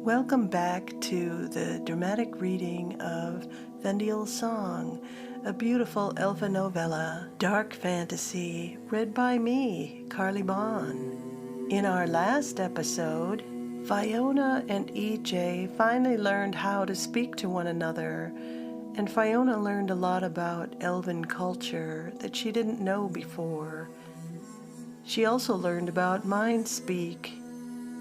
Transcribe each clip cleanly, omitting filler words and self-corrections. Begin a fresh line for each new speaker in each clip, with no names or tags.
Welcome back to the dramatic reading of Thendiel's Song, a beautiful elfa novella, dark fantasy, read by me, Karleigh. In our last episode, Fionna and EJ finally learned how to speak to one another, and Fionna learned a lot about elven culture that she didn't know before. She also learned about mind speak,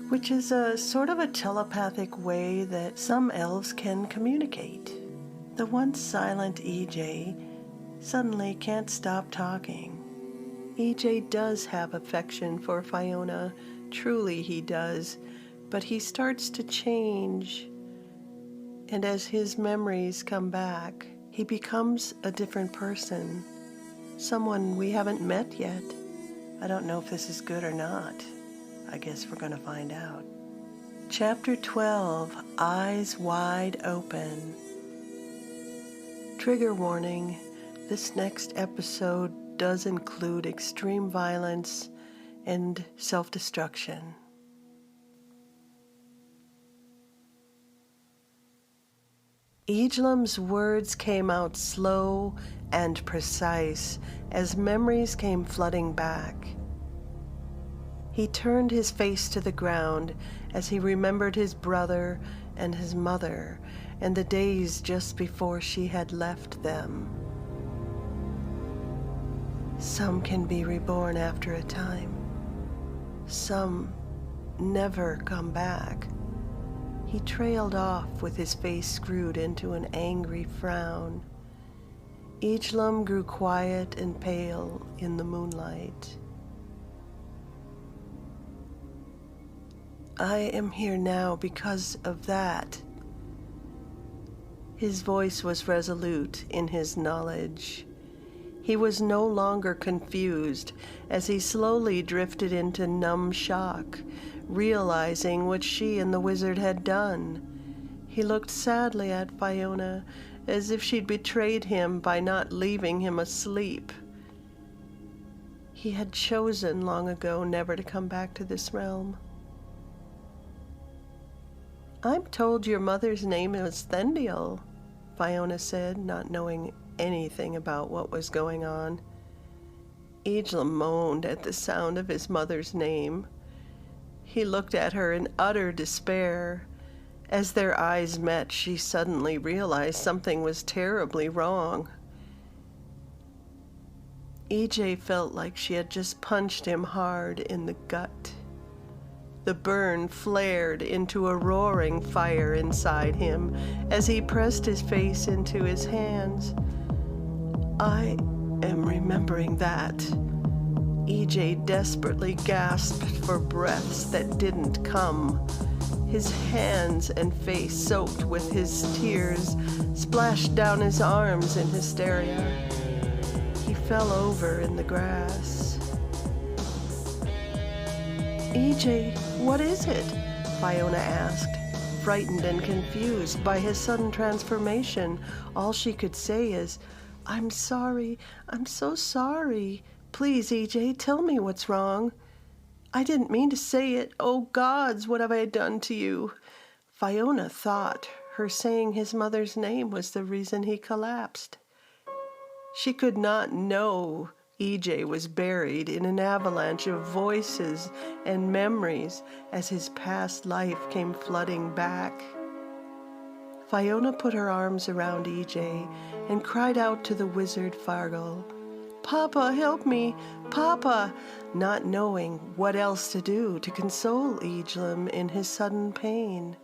which is a sort of a telepathic way that some elves can communicate. The once silent EJ suddenly can't stop talking. EJ does have affection for Fionna, truly he does, but he starts to change, and as his memories come back, he becomes a different person, someone we haven't met yet. I don't know if this is good or not. I guess we're going to find out. Chapter 12, Eyes Wide Open. Trigger warning, this next episode does include extreme violence and self-destruction. Eijlam's words came out slow and precise as memories came flooding back. He turned his face to the ground as he remembered his brother and his mother and the days just before she had left them. Some can be reborn after a time. Some never come back. He trailed off with his face screwed into an angry frown. Eijlam grew quiet and pale in the moonlight. I am here now because of that. His voice was resolute in his knowledge. He was no longer confused as he slowly drifted into numb shock, realizing what she and the wizard had done. He looked sadly at Fionna, as if she'd betrayed him by not leaving him asleep. He had chosen long ago never to come back to this realm. I'm told your mother's name is Thendiel, Fionna said, not knowing anything about what was going on. Eijlam moaned at the sound of his mother's name. He looked at her in utter despair. As their eyes met, she suddenly realized something was terribly wrong. EJ felt like she had just punched him hard in the gut. The burn flared into a roaring fire inside him as he pressed his face into his hands. I am remembering that. EJ desperately gasped for breaths that didn't come. His hands and face soaked with his tears splashed down his arms in hysteria. He fell over in the grass. EJ, what is it? Fionna asked, frightened and confused by his sudden transformation. All she could say is, I'm sorry, I'm so sorry. Please, EJ, tell me what's wrong. I didn't mean to say it. Oh, gods, what have I done to you? Fionna thought her saying his mother's name was the reason he collapsed. She could not know EJ was buried in an avalanche of voices and memories as his past life came flooding back. Fionna put her arms around EJ and cried out to the wizard Farghal, Papa, help me, Papa, not knowing what else to do to console Eijlam in his sudden pain.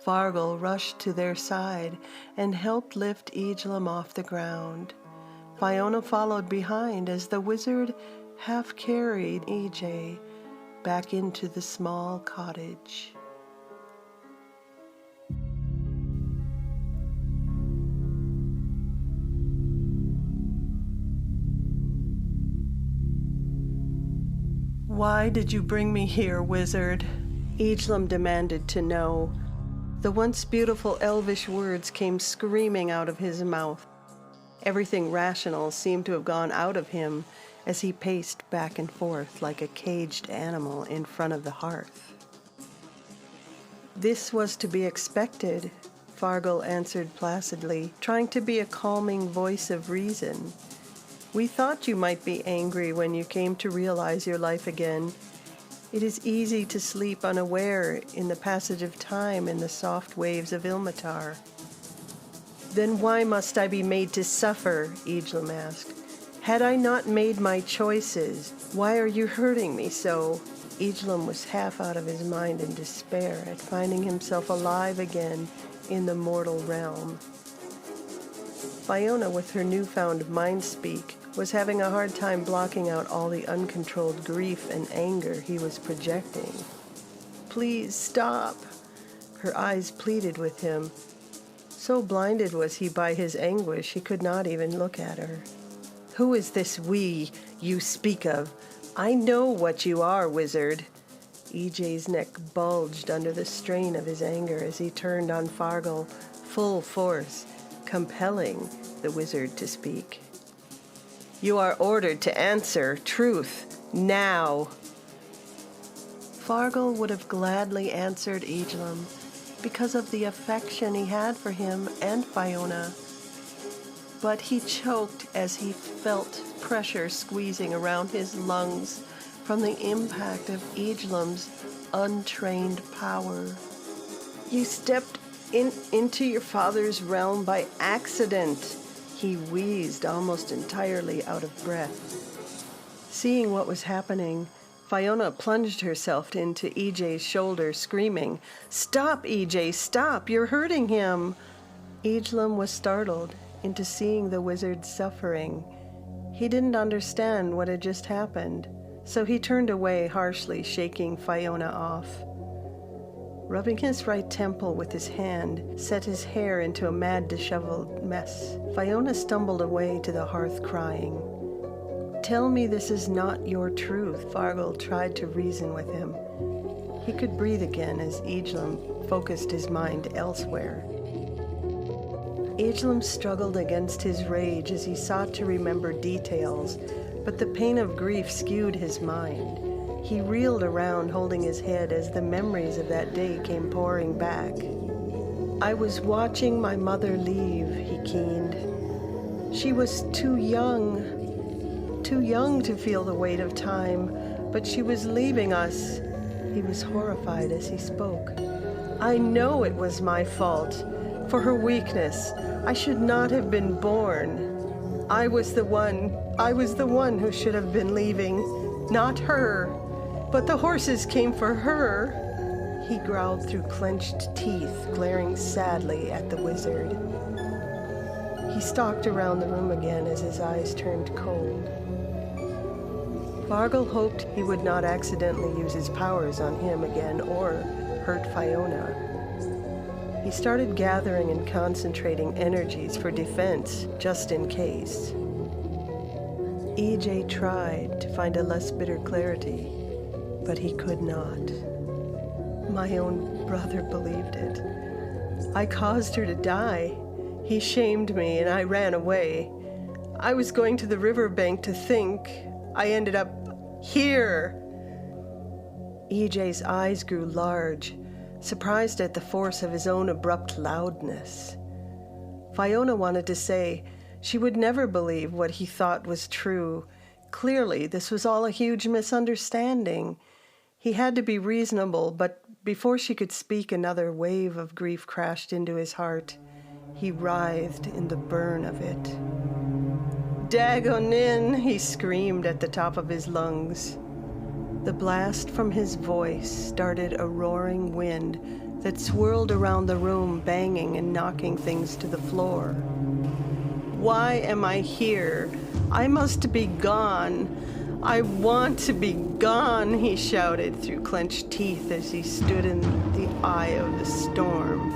Farghal rushed to their side and helped lift Eijlam off the ground. Fionna followed behind as the wizard half-carried EJ back into the small cottage. Why did you bring me here, wizard? Eijlam demanded to know. The once beautiful elvish words came screaming out of his mouth. Everything rational seemed to have gone out of him as he paced back and forth like a caged animal in front of the hearth. This was to be expected, Farghal answered placidly, trying to be a calming voice of reason. We thought you might be angry when you came to realize your life again. It is easy to sleep unaware in the passage of time in the soft waves of Ilmatar. Then why must I be made to suffer? Eijlam asked. Had I not made my choices, why are you hurting me so? Eijlam was half out of his mind in despair at finding himself alive again in the mortal realm. Fionna, with her newfound mind-speak, was having a hard time blocking out all the uncontrolled grief and anger he was projecting. Please stop, her eyes pleaded with him. So blinded was he by his anguish, he could not even look at her. Who is this we you speak of? I know what you are, wizard. EJ's neck bulged under the strain of his anger as he turned on Farghal, full force, compelling the wizard to speak. You are ordered to answer truth, now. Farghal would have gladly answered Eijlam because of the affection he had for him and Fionna. But he choked as he felt pressure squeezing around his lungs from the impact of Eijlam's untrained power. You stepped into your father's realm by accident, he wheezed, almost entirely out of breath. Seeing what was happening, Fionna plunged herself into EJ's shoulder, screaming, Stop, EJ, stop! You're hurting him! Eijlam was startled into seeing the wizard suffering. He didn't understand what had just happened, so he turned away harshly, shaking Fionna off. Rubbing his right temple with his hand set his hair into a mad, disheveled mess. Fionna stumbled away to the hearth, crying. Tell me this is not your truth, Farghal tried to reason with him. He could breathe again as Eijlam focused his mind elsewhere. Eijlam struggled against his rage as he sought to remember details, but the pain of grief skewed his mind. He reeled around, holding his head as the memories of that day came pouring back. I was watching my mother leave, he keened. She was too young to feel the weight of time, but she was leaving us. He was horrified as he spoke. I know it was my fault. For her weakness, I should not have been born. I was the one who should have been leaving, not her. But the horses came for her. He growled through clenched teeth, glaring sadly at the wizard. He stalked around the room again as his eyes turned cold. Farghal hoped he would not accidentally use his powers on him again or hurt Fionna. He started gathering and concentrating energies for defense, just in case. EJ tried to find a less bitter clarity, but he could not. My own brother believed it. I caused her to die. He shamed me and I ran away. I was going to the riverbank to think. I ended up here. EJ's eyes grew large, surprised at the force of his own abrupt loudness. Fionna wanted to say she would never believe what he thought was true. Clearly, this was all a huge misunderstanding. He had to be reasonable, but before she could speak, another wave of grief crashed into his heart. He writhed in the burn of it. Dagonin, he screamed at the top of his lungs. The blast from his voice started a roaring wind that swirled around the room, banging and knocking things to the floor. Why am I here? I must be gone. I want to be gone, he shouted through clenched teeth as he stood in the eye of the storm.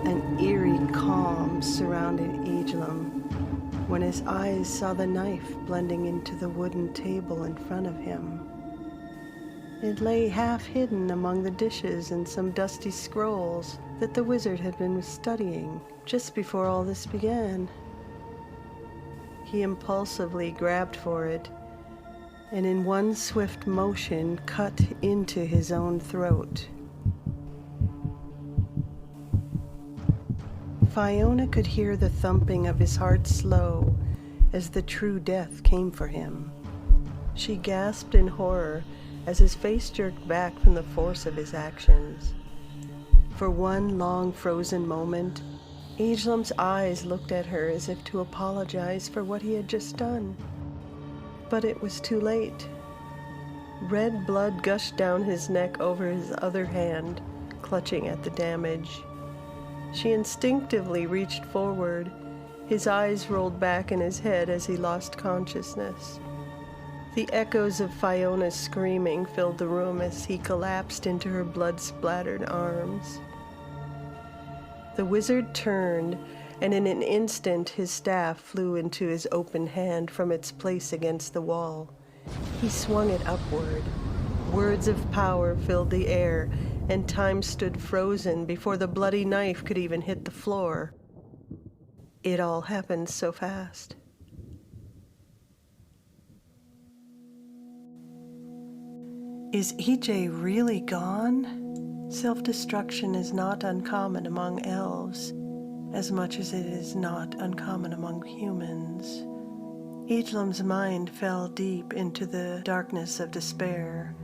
An eerie calm surrounded Eijlam when his eyes saw the knife blending into the wooden table in front of him. It lay half hidden among the dishes and some dusty scrolls that the wizard had been studying just before all this began. He impulsively grabbed for it, and in one swift motion cut into his own throat. Fionna could hear the thumping of his heart slow as the true death came for him. She gasped in horror as his face jerked back from the force of his actions. For one long frozen moment, Eijlam's eyes looked at her as if to apologize for what he had just done. But it was too late. Red blood gushed down his neck over his other hand, clutching at the damage. She instinctively reached forward. His eyes rolled back in his head as he lost consciousness. The echoes of Fiona's screaming filled the room as he collapsed into her blood-splattered arms. The wizard turned, and in an instant his staff flew into his open hand from its place against the wall. He swung it upward. Words of power filled the air, and time stood frozen before the bloody knife could even hit the floor. It all happened so fast. Is EJ really gone? Self-destruction is not uncommon among elves, as much as it is not uncommon among humans. Eijlam's mind fell deep into the darkness of despair.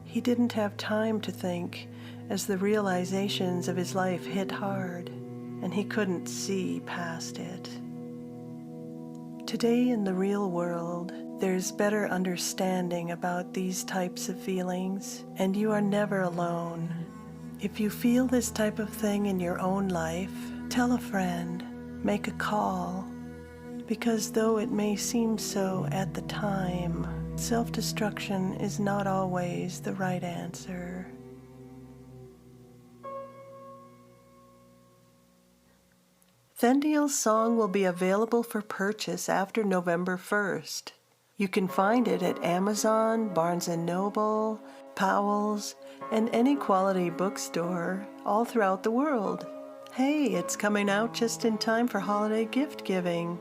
He didn't have time to think, as the realizations of his life hit hard, and he couldn't see past it. Today in the real world, there's better understanding about these types of feelings, and you are never alone. If you feel this type of thing in your own life, tell a friend, make a call, because though it may seem so at the time, self-destruction is not always the right answer. Thendiel's song will be available for purchase after November 1st. You can find it at Amazon, Barnes & Noble, Powell's, and any quality bookstore all throughout the world. Hey, it's coming out just in time for holiday gift giving.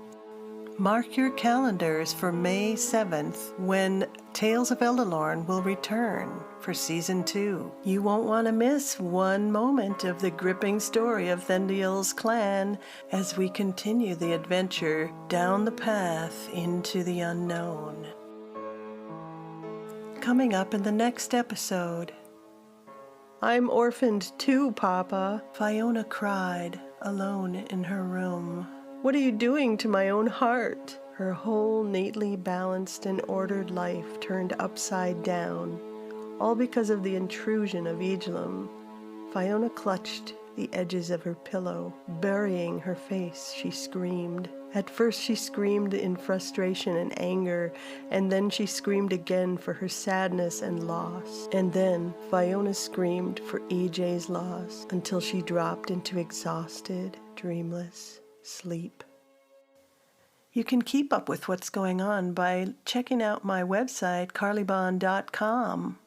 Mark your calendars for May 7th when Tales of Eldelórne will return for Season 2. You won't want to miss one moment of the gripping story of Thendiel's clan as we continue the adventure down the path into the unknown. Coming up in the next episode. I'm orphaned too, Papa, Fionna cried, alone in her room. What are you doing to my own heart? Her whole neatly balanced and ordered life turned upside down, all because of the intrusion of Eijlam. Fionna clutched the edges of her pillow. Burying her face, she screamed. At first she screamed in frustration and anger, and then she screamed again for her sadness and loss. And then Fionna screamed for EJ's loss until she dropped into exhausted, dreamless sleep. You can keep up with what's going on by checking out my website, karleighbond.com.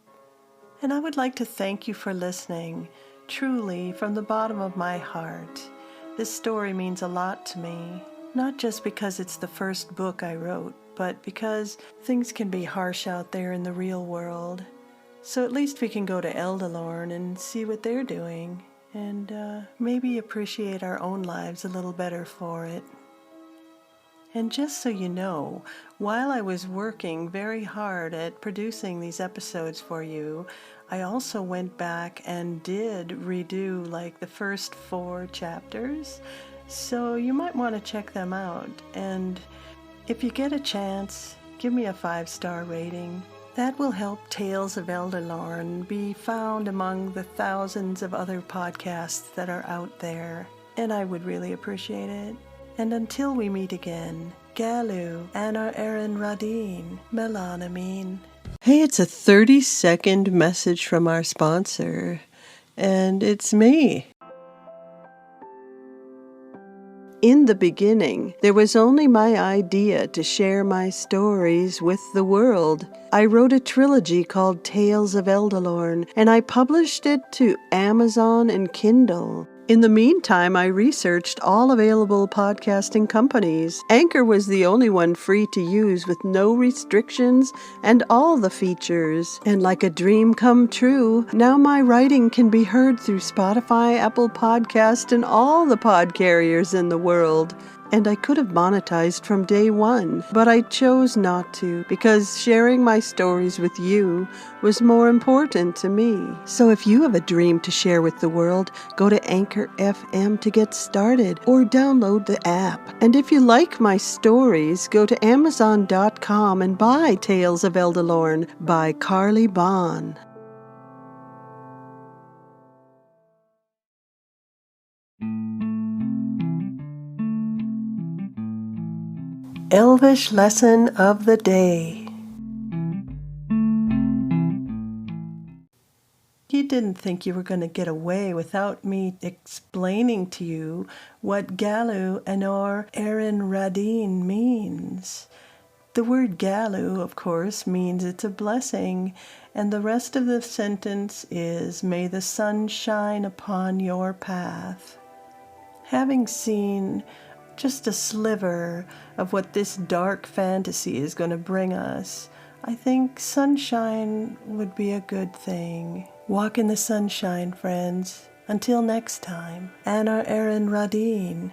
And I would like to thank you for listening, truly from the bottom of my heart. This story means a lot to me, not just because it's the first book I wrote, but because things can be harsh out there in the real world. So at least we can go to Eldelórne and see what they're doing, and maybe appreciate our own lives a little better for it. And just so you know, while I was working very hard at producing these episodes for you, I also went back and did redo like the first 4 chapters, so you might want to check them out. And if you get a chance, give me a 5-star rating. That will help Tales of Eldelórne be found among the thousands of other podcasts that are out there, and I would really appreciate it. And until we meet again, Galu, Anna Erin Radin, Melan Amin. Hey, it's a 30-second message from our sponsor, and it's me. In the beginning, there was only my idea to share my stories with the world. I wrote a trilogy called Tales of Eldelórne, and I published it to Amazon and Kindle. In the meantime, I researched all available podcasting companies. Anchor was the only one free to use with no restrictions and all the features. And like a dream come true, now my writing can be heard through Spotify, Apple Podcast, and all the pod carriers in the world. And I could have monetized from day one, but I chose not to because sharing my stories with you was more important to me. So if you have a dream to share with the world, go to Anchor FM to get started or download the app. And if you like my stories, go to Amazon.com and buy Tales of Eldelórne by Karleigh. Elvish Lesson of the Day. You didn't think you were going to get away without me explaining to you what Galu Anor Erin Radin means. The word Galu, of course, means it's a blessing, and the rest of the sentence is, may the sun shine upon your path. Having seen just a sliver of what this dark fantasy is going to bring us, I think sunshine would be a good thing. Walk in the sunshine, friends. Until next time, Anor Erin Radin.